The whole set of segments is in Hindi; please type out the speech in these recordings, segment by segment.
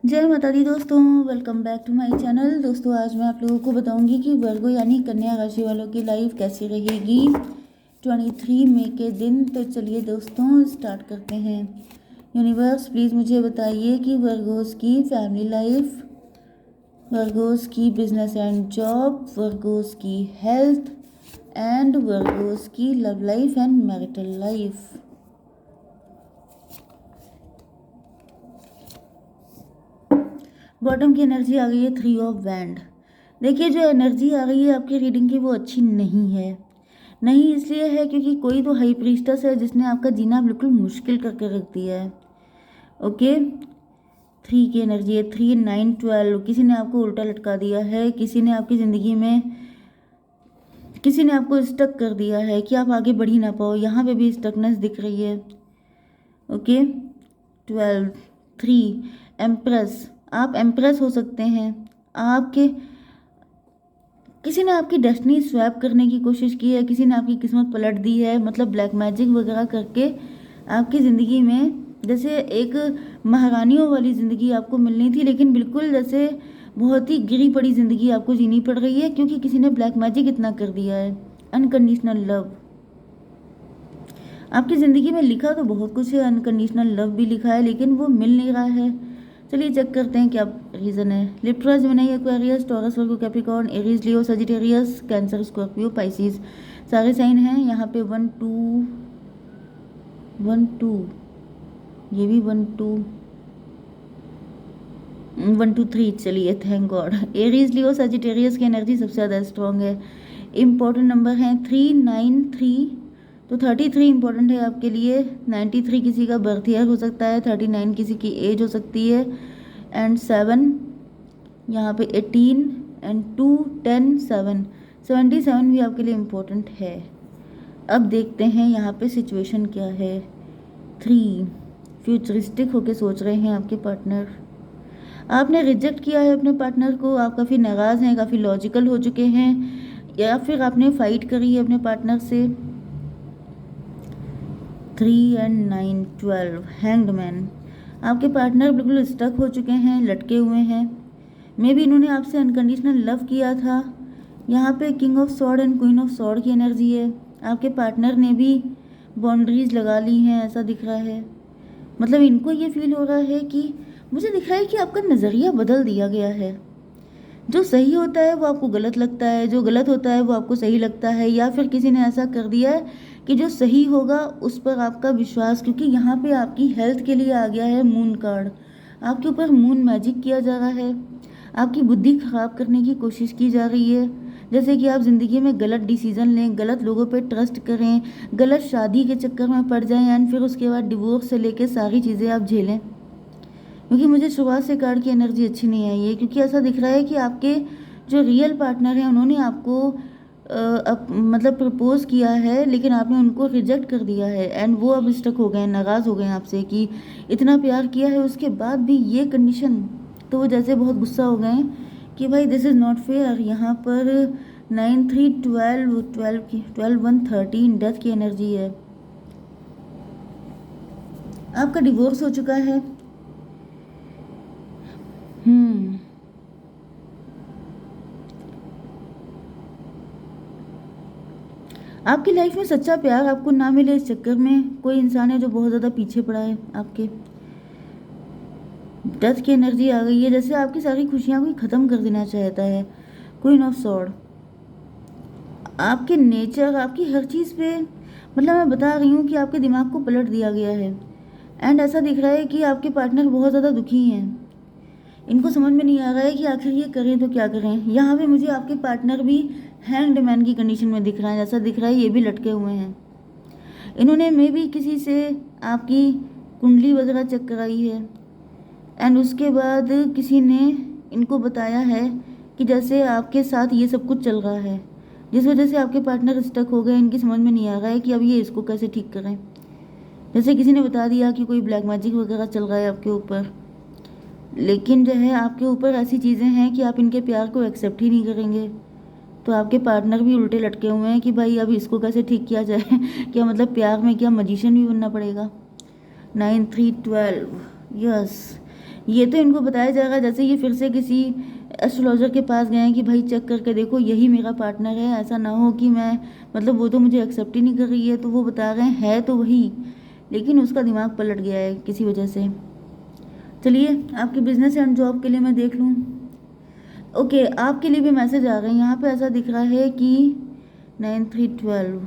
जय माता दी दोस्तों, welcome back to my channel. दोस्तों आज मैं आप लोगों को बताऊंगी कि वर्गो यानी कन्या राशि वालों की लाइफ कैसी रहेगी 23 मई के दिन। तो चलिए दोस्तों स्टार्ट करते हैं। यूनिवर्स प्लीज़ मुझे बताइए कि वर्गोस की फैमिली लाइफ, वर्गोस की बिजनेस एंड जॉब, वर्गोस की हेल्थ एंड वर्गोस की love life and marital life. Bottom की एनर्जी आ गई है 3 ऑफ वैंड। देखिए जो एनर्जी आ गई है आपकी रीडिंग की वो अच्छी नहीं है। नहीं इसलिए है क्योंकि कोई तो हाई प्रीस्टस है जिसने आपका जीना बिल्कुल मुश्किल करके रख दिया है। ओके, 3 की एनर्जी है, 3, 9, 12। किसी ने आपको उल्टा लटका दिया है, किसी ने आपकी ज़िंदगी में किसी ने आपको स्टक कर दिया है कि आप आगे बढ़ ही ना पाओ। यहाँ पे भी स्टकनेस दिख रही है। Okay, 12, 3, empress. आप एम्प्रेस हो सकते हैं। आपके किसी ने आपकी डेस्टिनी स्वैप करने की कोशिश की है, किसी ने आपकी किस्मत पलट दी है, मतलब ब्लैक मैजिक वगैरह करके आपकी ज़िंदगी में जैसे एक महारानियों वाली ज़िंदगी आपको मिलनी थी, लेकिन बिल्कुल जैसे बहुत ही गिरी पड़ी ज़िंदगी आपको जीनी पड़ रही है क्योंकि किसी ने ब्लैक मैजिक इतना कर दिया है। अनकंडीशनल लव आपकी ज़िंदगी में लिखा तो बहुत कुछ है, अनकंडीशनल लव भी लिखा है, लेकिन वो मिल नहीं रहा है। चलिए चेक करते हैं क्या रीज़न है। लिब्रा, जेमिनी, एक्वेरियस, टॉरस, वर्गो, कैप्रिकॉर्न, एरीज, लियो, सजिटेरियस, कैंसर, स्कॉर्पियो, पाइसिस सारे साइन हैं यहाँ पे। 1 2 1 2, ये भी 1 2 1 2 3। चलिए थैंक गॉड। एरीज, लियो, सजिटेरियस की एनर्जी सबसे ज़्यादा स्ट्रॉन्ग है। इम्पोर्टेंट नंबर हैं 3, 9, 3। तो 33 इंपॉर्टेंट है आपके लिए। 93 किसी का बर्थ ईयर हो सकता है, 39 किसी की एज हो सकती है, एंड 7 यहाँ पे 18 एंड 2 10 7 77 भी आपके लिए इम्पोर्टेंट है। अब देखते हैं यहाँ पे सिचुएशन क्या है। 3, फ्यूचरिस्टिक होके सोच रहे हैं आपके पार्टनर। आपने रिजेक्ट किया है अपने पार्टनर को, आप काफ़ी नाराज़ हैं, काफ़ी लॉजिकल हो चुके हैं, या फिर आपने फाइट करी है अपने पार्टनर से। 3 एंड 9 12, हैंग्ड मैन। आपके पार्टनर बिल्कुल स्टक हो चुके हैं, लटके हुए हैं। मे बी इन्होंने आपसे अनकंडीशनल लव किया था। यहाँ पे king of sword and queen of sword की एनर्जी है। आपके पार्टनर ने भी बाउंड्रीज लगा ली हैं, ऐसा दिख रहा है। मतलब इनको ये फील हो रहा है कि मुझे दिख रहा है कि आपका नज़रिया बदल दिया गया है। जो सही होता है वो आपको गलत लगता है, जो गलत होता है वो आपको सही लगता है, या फिर किसी ने ऐसा कर दिया है कि जो सही होगा उस पर आपका विश्वास, क्योंकि यहाँ पे आपकी हेल्थ के लिए आ गया है मून कार्ड। आपके ऊपर मून मैजिक किया जा रहा है, आपकी बुद्धि खराब करने की कोशिश की जा रही है, जैसे कि आप ज़िंदगी में गलत डिसीजन लें, गलत लोगों पे ट्रस्ट करें, गलत शादी के चक्कर में पड़ जाएं, एंड फिर उसके बाद डिवोर्स से लेके सारी चीज़ें आप झेलें। क्योंकि मुझे शुरुआत से कार्ड की एनर्जी अच्छी नहीं आई है, क्योंकि ऐसा दिख रहा है कि आपके जो रियल पार्टनर हैं उन्होंने आपको मतलब प्रपोज किया है, लेकिन आपने उनको रिजेक्ट कर दिया है, एंड वो अब स्टक हो गए हैं, नाराज़ हो गए हैं आपसे कि इतना प्यार किया है उसके बाद भी ये कंडीशन। तो वो जैसे बहुत गुस्सा हो गए हैं कि भाई दिस इज़ नॉट फेयर। यहाँ पर 9 3 12 12 की 12 1 13 डेथ की एनर्जी है। आपका डिवोर्स हो चुका है। आपकी लाइफ में सच्चा प्यार आपको ना मिले इस चक्कर में कोई इंसान है जो बहुत ज़्यादा पीछे पड़ा है आपके। डेथ की एनर्जी आ गई है, जैसे आपकी सारी खुशियाँ कोई ख़त्म कर देना चाहता है। क्वीन ऑफ सॉर्ड, आपके नेचर, आपकी हर चीज़ पे, मतलब मैं बता रही हूँ कि आपके दिमाग को पलट दिया गया है। एंड ऐसा दिख रहा है कि आपके पार्टनर बहुत ज़्यादा दुखी हैं। इनको समझ में नहीं आ रहा है कि आखिर ये करें तो क्या करें। यहाँ पे मुझे आपके पार्टनर भी हैंग्ड मैन की कंडीशन में दिख रहा है, जैसा दिख रहा है ये भी लटके हुए हैं। इन्होंने मे भी किसी से आपकी कुंडली वगैरह चेक कराई है, एंड उसके बाद किसी ने इनको बताया है कि जैसे आपके साथ ये सब कुछ चल रहा है, जिस वजह से आपके पार्टनर स्टक हो गए। इनकी समझ में नहीं आ रहा है कि अब ये इसको कैसे ठीक करें। जैसे किसी ने बता दिया कि कोई ब्लैक मैजिक वगैरह चल रहा है आपके ऊपर, लेकिन जो है आपके ऊपर ऐसी चीज़ें हैं कि आप इनके प्यार को एक्सेप्ट ही नहीं करेंगे। तो आपके पार्टनर भी उल्टे लटके हुए हैं कि भाई अब इसको कैसे ठीक किया जाए क्या मतलब प्यार में क्या मजिशियन भी बनना पड़ेगा। 9 3 12, यस। ये तो इनको बताया जाएगा जैसे ये फिर से किसी एस्ट्रोलॉजर के पास गए हैं कि भाई चेक करके देखो यही मेरा पार्टनर है, ऐसा ना हो कि मैं मतलब वो तो मुझे एक्सेप्ट ही नहीं कर रही है, तो वो बता रहे हैं है तो वही, लेकिन उसका दिमाग पलट गया है किसी वजह से। चलिए आपके बिजनेस एंड जॉब के लिए मैं देख लूँ। ओके, आपके लिए भी मैसेज आ गए हैं। यहाँ पे ऐसा दिख रहा है कि 9/3/12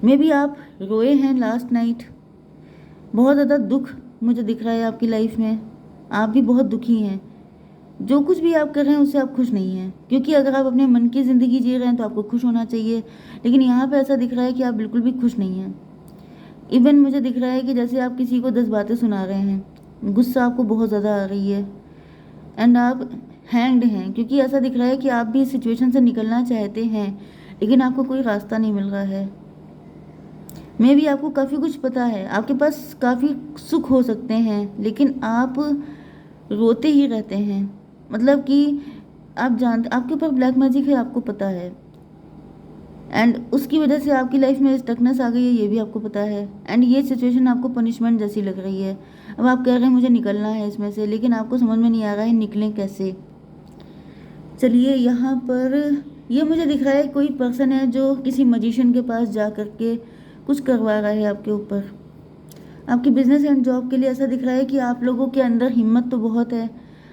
में भी आप रोए हैं लास्ट नाइट। बहुत ज़्यादा दुख मुझे दिख रहा है आपकी लाइफ में, आप भी बहुत दुखी हैं। जो कुछ भी आप कर रहे हैं उससे आप खुश नहीं हैं, क्योंकि अगर आप अपने मन की ज़िंदगी जी रहे हैं तो आपको खुश होना चाहिए, लेकिन यहाँ पे ऐसा दिख रहा है कि आप बिल्कुल भी खुश नहीं हैं। इवन मुझे दिख रहा है कि जैसे आप किसी को 10 बातें सुना रहे हैं, गुस्सा आपको बहुत ज़्यादा आ रही है एंड आप हैंग्ड हैं, क्योंकि ऐसा दिख रहा है कि आप भी इस सिचुएशन से निकलना चाहते हैं लेकिन आपको कोई रास्ता नहीं मिल रहा है। मे भी आपको काफ़ी कुछ पता है, आपके पास काफ़ी सुख हो सकते हैं, लेकिन आप रोते ही रहते हैं। मतलब कि आप जानते आपके ऊपर ब्लैक मैजिक है, आपको पता है, एंड उसकी वजह से आपकी लाइफ में स्टकनेस आ गई है, ये भी आपको पता है। एंड ये सिचुएशन आपको पनिशमेंट जैसी लग रही है। अब आप कह रहे हैं मुझे निकलना है इसमें से, लेकिन आपको समझ में नहीं आ रहा है निकलें कैसे। चलिए यहाँ पर ये मुझे दिख रहा है कोई पर्सन है जो किसी मजिशियन के पास जा कर के कुछ करवा रहा है आपके ऊपर। आपकी बिजनेस एंड जॉब के लिए ऐसा दिख रहा है कि आप लोगों के अंदर हिम्मत तो बहुत है,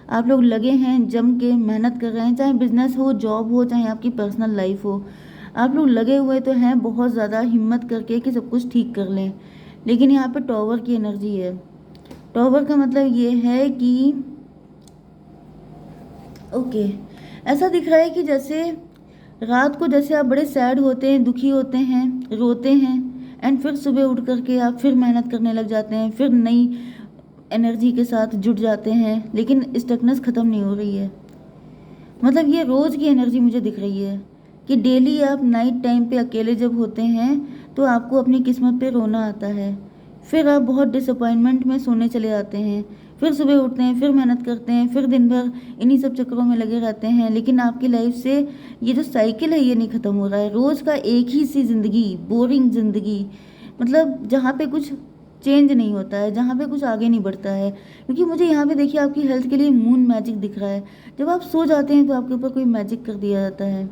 आप लोग लगे हैं, जम के मेहनत कर रहे हैं, चाहे बिजनेस हो, जॉब हो, चाहे आपकी पर्सनल लाइफ हो, आप लोग लगे हुए तो हैं बहुत ज़्यादा हिम्मत करके कि सब कुछ ठीक कर लें। लेकिन यहाँ पे टॉवर की एनर्जी है। टॉवर का मतलब ये है कि ओके, ऐसा दिख रहा है कि जैसे रात को जैसे आप बड़े सैड होते हैं, दुखी होते हैं, रोते हैं, एंड फिर सुबह उठ करके आप फिर मेहनत करने लग जाते हैं, फिर नई एनर्जी के साथ जुट जाते हैं, लेकिन स्टकनेस ख़त्म नहीं हो रही है। मतलब ये रोज़ की एनर्जी मुझे दिख रही है कि डेली आप नाइट टाइम पे अकेले जब होते हैं तो आपको अपनी किस्मत पे रोना आता है, फिर आप बहुत डिसअपॉइंटमेंट में सोने चले जाते हैं, फिर सुबह उठते हैं, फिर मेहनत करते हैं, फिर दिन भर इन्हीं सब चक्करों में लगे रहते हैं, लेकिन आपकी लाइफ से ये जो साइकिल है ये नहीं ख़त्म हो रहा है। रोज़ का एक ही सी ज़िंदगी, बोरिंग ज़िंदगी, मतलब जहाँ पे कुछ चेंज नहीं होता है, जहाँ पे कुछ आगे नहीं बढ़ता है। क्योंकि मुझे यहाँ पे देखिए आपकी हेल्थ के लिए मून मैजिक दिख रहा है। जब आप सो जाते हैं तो आपके ऊपर कोई मैजिक कर दिया जाता है,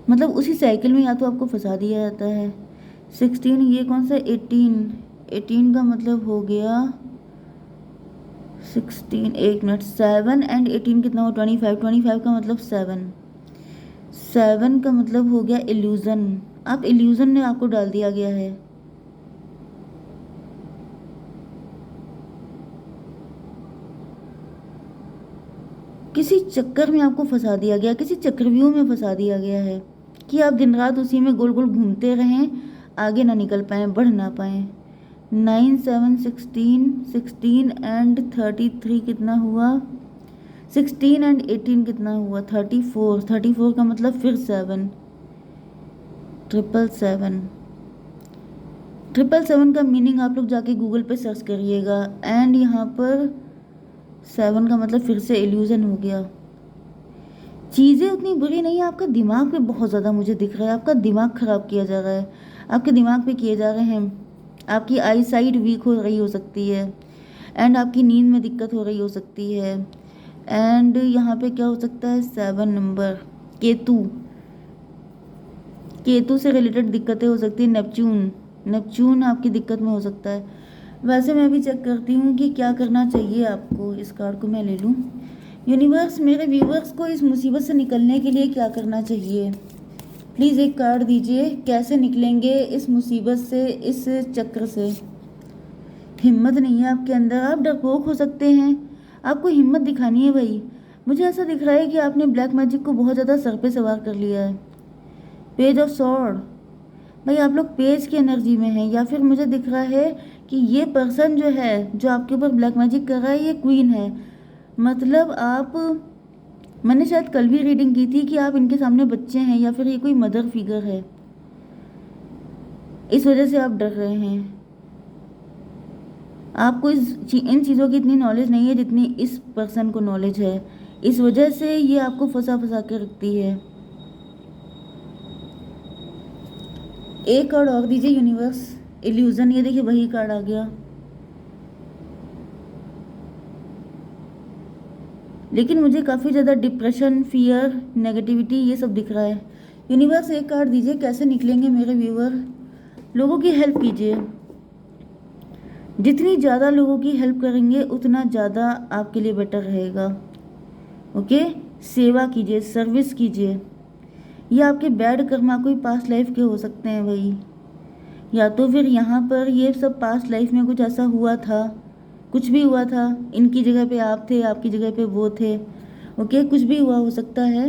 मतलब उसी साइकिल में या तो आपको फंसा दिया जाता है। 16, ये कौन सा 18 का मतलब हो गया 16, एक मिनट, 7 एंड 18 कितना हो 25 का मतलब 7 का मतलब हो गया इल्यूज़न। आप इल्यूज़न में आपको डाल दिया गया है। किसी चक्कर में आपको फंसा दिया गया, किसी चक्रव्यूह में फंसा दिया गया है कि आप दिन रात उसी में गोल गोल घूमते रहें, आगे ना निकल पाएँ, बढ़ ना पाएँ। 9, 7, 16 एंड 33 कितना हुआ, 16 एंड 18 कितना हुआ 34 का मतलब फिर 7, 777 का मीनिंग आप लोग जाके गूगल पे सर्च करिएगा। एंड यहाँ पर 7 का मतलब फिर से इल्यूज़न हो गया। चीज़ें उतनी बुरी नहीं है, आपका दिमाग पे बहुत ज़्यादा मुझे दिख रहा है, आपका दिमाग ख़राब किया जा रहा है, आपके दिमाग पे किए जा रहे हैं। आपकी आई साइट वीक हो रही हो सकती है, एंड आपकी नींद में दिक्कत हो रही हो सकती है। एंड यहाँ पे क्या हो सकता है 7 नंबर, केतु से रिलेटेड दिक्कतें हो सकती है। नेपच्यून आपकी दिक्कत में हो सकता है। वैसे मैं भी चेक करती हूँ कि क्या करना चाहिए आपको। इस कार्ड को मैं ले लूँ। यूनिवर्स मेरे व्यूवर्स को इस मुसीबत से निकलने के लिए क्या करना चाहिए, प्लीज़ एक कार्ड दीजिए। कैसे निकलेंगे इस मुसीबत से, इस चक्र से। हिम्मत नहीं है आपके अंदर, आप डरपोक हो सकते हैं, आपको हिम्मत दिखानी है भाई। मुझे ऐसा दिख रहा है कि आपने ब्लैक मैजिक को बहुत ज़्यादा सर पे सवार कर लिया है। पेज ऑफ सॉर्ड, भाई आप लोग पेज की एनर्जी में हैं, या फिर मुझे दिख रहा है कि ये पर्सन जो है, जो आपके ऊपर ब्लैक मैजिक कर रहा है, ये क्वीन है। मतलब आप, मैंने शायद कल भी रीडिंग की थी कि आप इनके सामने बच्चे हैं, या फिर ये कोई मदर फिगर है, इस वजह से आप डर रहे हैं। आपको इन चीज़ों की इतनी नॉलेज नहीं है जितनी इस पर्सन को नॉलेज है, इस वजह से ये आपको फंसा फंसा के रखती है। एक कार्ड और दीजिए यूनिवर्स। इल्यूज़न, ये देखिए वही कार्ड आ गया। लेकिन मुझे काफ़ी ज़्यादा डिप्रेशन, फियर, नेगेटिविटी ये सब दिख रहा है। यूनिवर्स एक कार्ड दीजिए, कैसे निकलेंगे मेरे व्यूअर। लोगों की हेल्प कीजिए, जितनी ज़्यादा लोगों की हेल्प करेंगे उतना ज़्यादा आपके लिए बेटर रहेगा। ओके, सेवा कीजिए, सर्विस कीजिए। ये आपके बैड कर्मा कोई पास्ट लाइफ के हो सकते हैं भाई, या तो फिर यहाँ पर ये सब पास्ट लाइफ में कुछ ऐसा हुआ था, कुछ भी हुआ था, इनकी जगह पे आप थे, आपकी जगह पे वो थे। ओके, कुछ भी हुआ हो सकता है,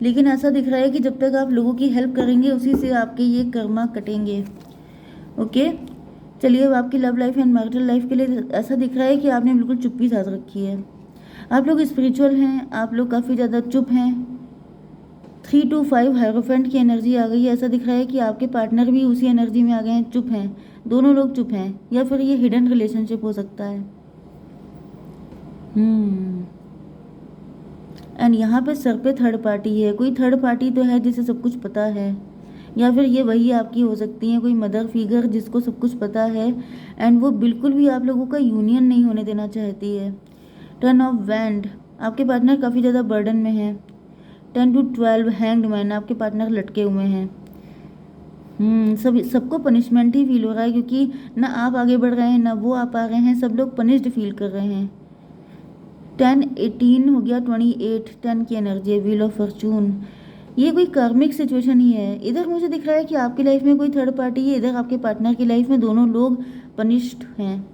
लेकिन ऐसा दिख रहा है कि जब तक आप लोगों की हेल्प करेंगे उसी से आपके ये कर्मा कटेंगे। ओके, चलिए अब आपकी love life and marital life के लिए ऐसा दिख रहा है कि आपने बिल्कुल चुप्पी साध रखी है। आप लोग स्पिरिचुअल हैं, आप लोग काफ़ी ज़्यादा चुप हैं। 3 to 5 हायरोफेंट की एनर्जी आ गई है। ऐसा दिख रहा है कि आपके पार्टनर भी उसी एनर्जी में आ गए हैं, चुप हैं, दोनों लोग चुप हैं, या फिर ये हिडन रिलेशनशिप हो सकता है। एंड यहाँ पे सर पे थर्ड पार्टी है, कोई थर्ड पार्टी तो है जिसे सब कुछ पता है, या फिर ये वही आपकी हो सकती है, कोई मदर फिगर जिसको सब कुछ पता है एंड वो बिल्कुल भी आप लोगों का यूनियन नहीं होने देना चाहती है। 10 ऑफ वैंड, आपके पार्टनर काफ़ी ज़्यादा बर्डन में है। 10 to 12 हैंग्ड मैन, आपके पार्टनर लटके हुए हैं। सबको पनिशमेंट ही फील हो रहा है, क्योंकि ना आप आगे बढ़ रहे हैं ना वो आप आ रहे हैं, सब लोग पनिश्ड फील कर रहे हैं। 10 18 हो गया, 28 10 की एनर्जी है, व्हील ऑफ फॉर्चून। ये कोई कार्मिक सिचुएशन ही है। इधर मुझे दिख रहा है कि आपकी लाइफ में कोई थर्ड पार्टी है, इधर आपके पार्टनर की लाइफ में दोनों लोग पनिश्ड हैं,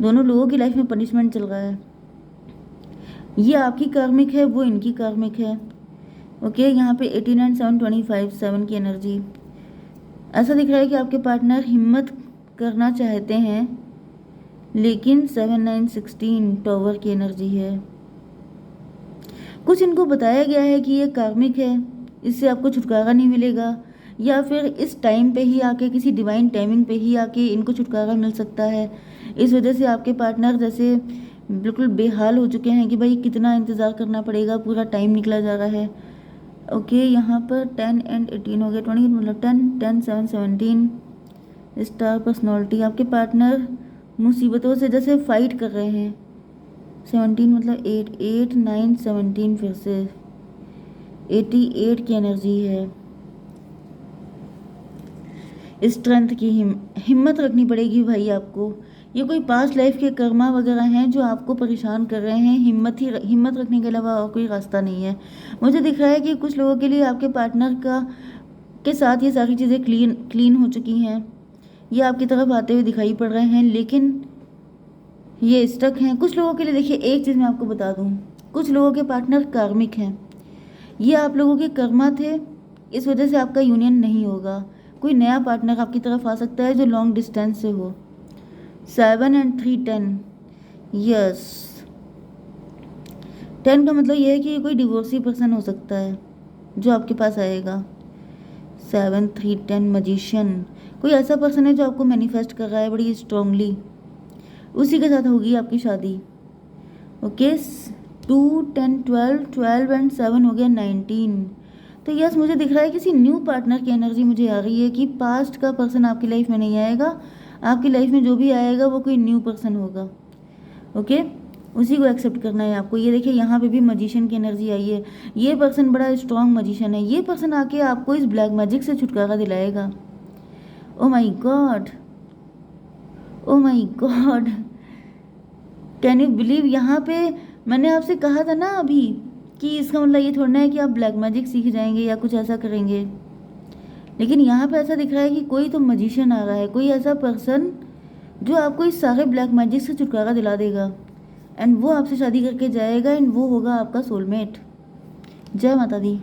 दोनों लोगों की लाइफ में पनिशमेंट चल रहा है। ये आपकी कार्मिक है, वो इनकी कार्मिक है। ओके, यहाँ पे 18 एंड 7 25 7 की एनर्जी। ऐसा दिख रहा है कि आपके पार्टनर हिम्मत करना चाहते हैं, लेकिन 7 9 16 टॉवर की एनर्जी है। कुछ इनको बताया गया है कि ये कार्मिक है, इससे आपको छुटकारा नहीं मिलेगा, या फिर इस टाइम पे ही आके, किसी डिवाइन टाइमिंग पे ही आके इनको छुटकारा मिल सकता है। इस वजह से आपके पार्टनर जैसे बिल्कुल बेहाल हो चुके हैं कि भाई कितना इंतज़ार करना पड़ेगा, पूरा टाइम निकला जा रहा है। ओके, यहाँ पर 10 एंड 18 हो गया, 20 मतलब 10 10 7 17 स्टार पर्सनैलिटी। आपके पार्टनर मुसीबतों से जैसे फाइट कर रहे हैं। 17 मतलब 8 8 9 17 फिर से 88 की एनर्जी है। स्ट्रेंथ की हिम्मत रखनी पड़ेगी भाई आपको। ये कोई पास्ट लाइफ के कर्मा वगैरह हैं जो आपको परेशान कर रहे हैं। हिम्मत रखने के अलावा और कोई रास्ता नहीं है। मुझे दिख रहा है कि कुछ लोगों के लिए आपके पार्टनर के साथ ये सारी चीज़ें क्लीन हो चुकी हैं, ये आपकी तरफ आते हुए दिखाई पड़ रहे हैं, लेकिन ये स्टक हैं। कुछ लोगों के लिए देखिए, एक चीज़ मैं आपको बता दूं, कुछ लोगों के पार्टनर कार्मिक हैं, ये आप लोगों के कर्मा थे, इस वजह से आपका यूनियन नहीं होगा। कोई नया पार्टनर आपकी तरफ आ सकता है जो लॉन्ग डिस्टेंस से हो। 7 एंड 3 10 यस, 10 का मतलब ये है कि कोई डिवोर्सी पर्सन हो सकता है जो आपके पास आएगा। 7 3 10 मजिशियन, कोई ऐसा पर्सन है जो आपको मैनिफेस्ट कर रहा है बड़ी स्ट्रांगली, उसी के साथ होगी आपकी शादी। ओके, 2 10 12 12 एंड 7 हो गया 19। तो यस, मुझे दिख रहा है किसी न्यू पार्टनर की एनर्जी मुझे आ रही है कि पास्ट का पर्सन आपकी लाइफ में नहीं आएगा, आपकी लाइफ में जो भी आएगा वो कोई न्यू पर्सन होगा। ओके, उसी को एक्सेप्ट करना है आपको। ये देखिए, यहाँ पे भी मजिशियन की एनर्जी आई है। ये पर्सन बड़ा स्ट्रॉन्ग मजिशियन है, ये पर्सन आके आपको इस ब्लैक मैजिक से छुटकारा दिलाएगा। Oh my god, oh my god, can you believe. यहाँ पे मैंने आपसे कहा था ना अभी कि इसका मतलब ये थोड़ा है कि आप ब्लैक मैजिक सीख जाएंगे या कुछ ऐसा करेंगे, लेकिन यहाँ पे ऐसा दिख रहा है कि कोई तो मजिशियन आ रहा है, कोई ऐसा पर्सन जो आपको इस सारे ब्लैक मैजिक से छुटकारा दिला देगा, एंड वो आपसे शादी करके जाएगा, एंड वो होगा आपका सोलमेट। जय माता दी।